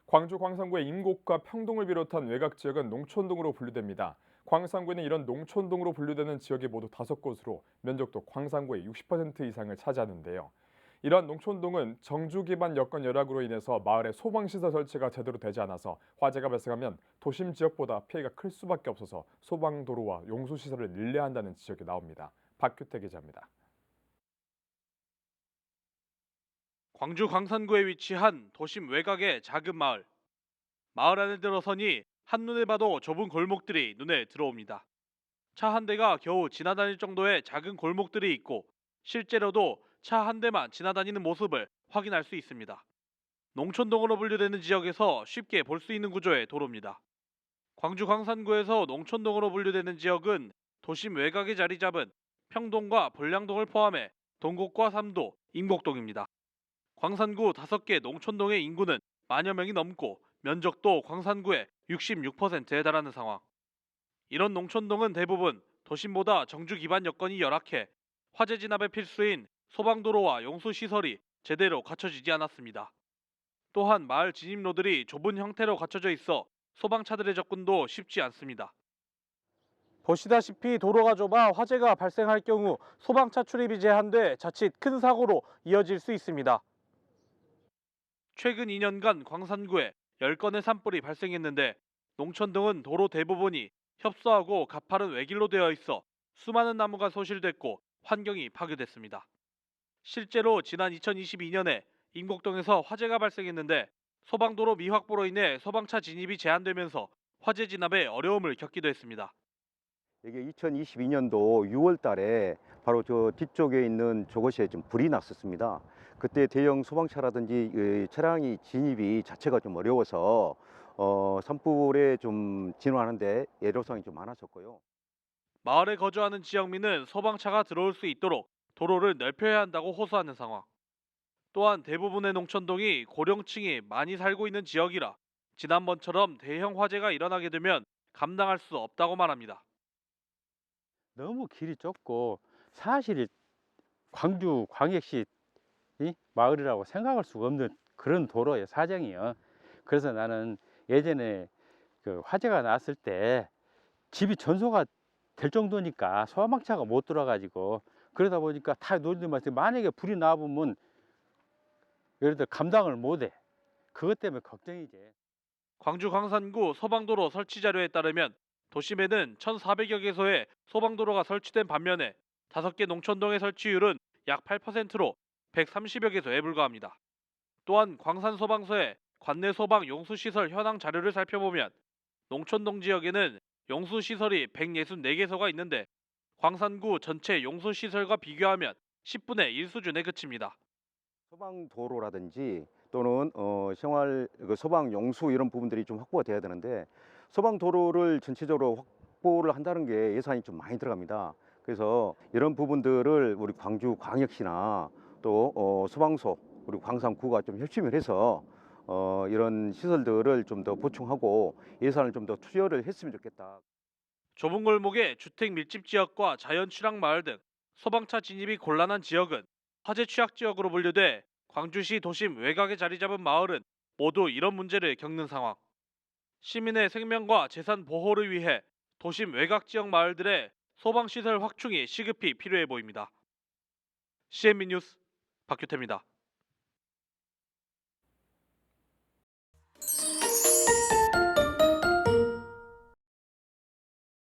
광주 광산구의 임곡과 평동을 비롯한 외곽 지역은 농촌동으로 분류됩니다. 광산구에는 이런 농촌동으로 분류되는 지역이 모두 5곳으로 면적도 광산구의 60% 이상을 차지하는데요. 이러한 농촌동은 정주 기반 여건 열악으로 인해서 마을에 소방시설 설치가 제대로 되지 않아서 화재가 발생하면 도심 지역보다 피해가 클 수밖에 없어서 소방도로와 용수시설을 늘려야 한다는 지적이 나옵니다. 박규태 기자입니다. 광주 광산구에 위치한 도심 외곽의 작은 마을. 마을 안에 들어서니 한눈에 봐도 좁은 골목들이 눈에 들어옵니다. 차 한 대가 겨우 지나다닐 정도의 작은 골목들이 있고 실제로도 차 한 대만 지나다니는 모습을 확인할 수 있습니다. 농촌동으로 분류되는 지역에서 쉽게 볼 수 있는 구조의 도로입니다. 광주 광산구에서 농촌동으로 분류되는 지역은 도심 외곽에 자리 잡은 평동과 벌량동을 포함해 동곡과 삼도, 임곡동입니다. 광산구 5개 농촌동의 인구는 만여 명이 넘고 면적도 광산구의 66%에 달하는 상황. 이런 농촌동은 대부분 도심보다 정주 기반 여건이 열악해 화재 진압에 필수인 소방도로와 용수시설이 제대로 갖춰지지 않았습니다. 또한 마을 진입로들이 좁은 형태로 갖춰져 있어 소방차들의 접근도 쉽지 않습니다. 보시다시피 도로가 좁아 화재가 발생할 경우 소방차 출입이 제한돼 자칫 큰 사고로 이어질 수 있습니다. 최근 2년간 광산구에 10건의 산불이 발생했는데 농촌동은 도로 대부분이 협소하고 가파른 외길로 되어 있어 수많은 나무가 소실됐고 환경이 파괴됐습니다. 실제로 지난 2022년에 임곡동에서 화재가 발생했는데 소방도로 미확보로 인해 소방차 진입이 제한되면서 화재 진압에 어려움을 겪기도 했습니다. 이게 2022년도 6월 달에 바로 저 뒤쪽에 있는 저곳에 좀 불이 났었습니다. 그때 대형 소방차라든지 차량이 진입이 자체가 좀 어려워서 산불에 좀 진화하는데 애로사항이 좀 많았었고요. 마을에 거주하는 지역민은 소방차가 들어올 수 있도록 도로를 넓혀야 한다고 호소하는 상황. 또한 대부분의 농촌동이 고령층이 많이 살고 있는 지역이라 지난번처럼 대형 화재가 일어나게 되면 감당할 수 없다고 말합니다. 너무 길이 좁고 사실 광주 광역시 이 마을이라고 생각할 수가 없는 그런 도로예요, 사정이요. 그래서 나는 예전에 그 화재가 났을 때 집이 전소가 될 정도니까 소방차가 못 들어가지고 그러다 보니까 다 놀던 말씀 만약에 불이 나보면 예를 들어 감당을 못해. 그것 때문에 걱정이지. 광주 광산구 소방도로 설치 자료에 따르면 도심에는 1,400여 개소의 소방도로가 설치된 반면에 5개 농촌동의 설치율은 약 8%로 130여 개소에 불과합니다. 또한 광산소방서의 관내 소방 용수시설 현황 자료를 살펴보면 농촌동 지역에는 용수시설이 164개소가 있는데 광산구 전체 용수시설과 비교하면 10분의 1 수준에 그칩니다. 소방도로라든지 또는 생활 소방 용수 이런 부분들이 좀 확보가 돼야 되는데 소방도로를 전체적으로 확보를 한다는 게 예산이 좀 많이 들어갑니다. 그래서 이런 부분들을 우리 광주 광역시나 또 소방서 우리 광산구가 좀 협심을 해서 이런 시설들을 좀 더 보충하고 예산을 좀 더 투여를 했으면 좋겠다. 좁은 골목의 주택 밀집 지역과 자연 취락 마을 등 소방차 진입이 곤란한 지역은 화재 취약 지역으로 분류돼 광주시 도심 외곽에 자리 잡은 마을은 모두 이런 문제를 겪는 상황. 시민의 생명과 재산 보호를 위해 도심 외곽 지역 마을들의 소방시설 확충이 시급히 필요해 보입니다. CNB 뉴스 박규태입니다.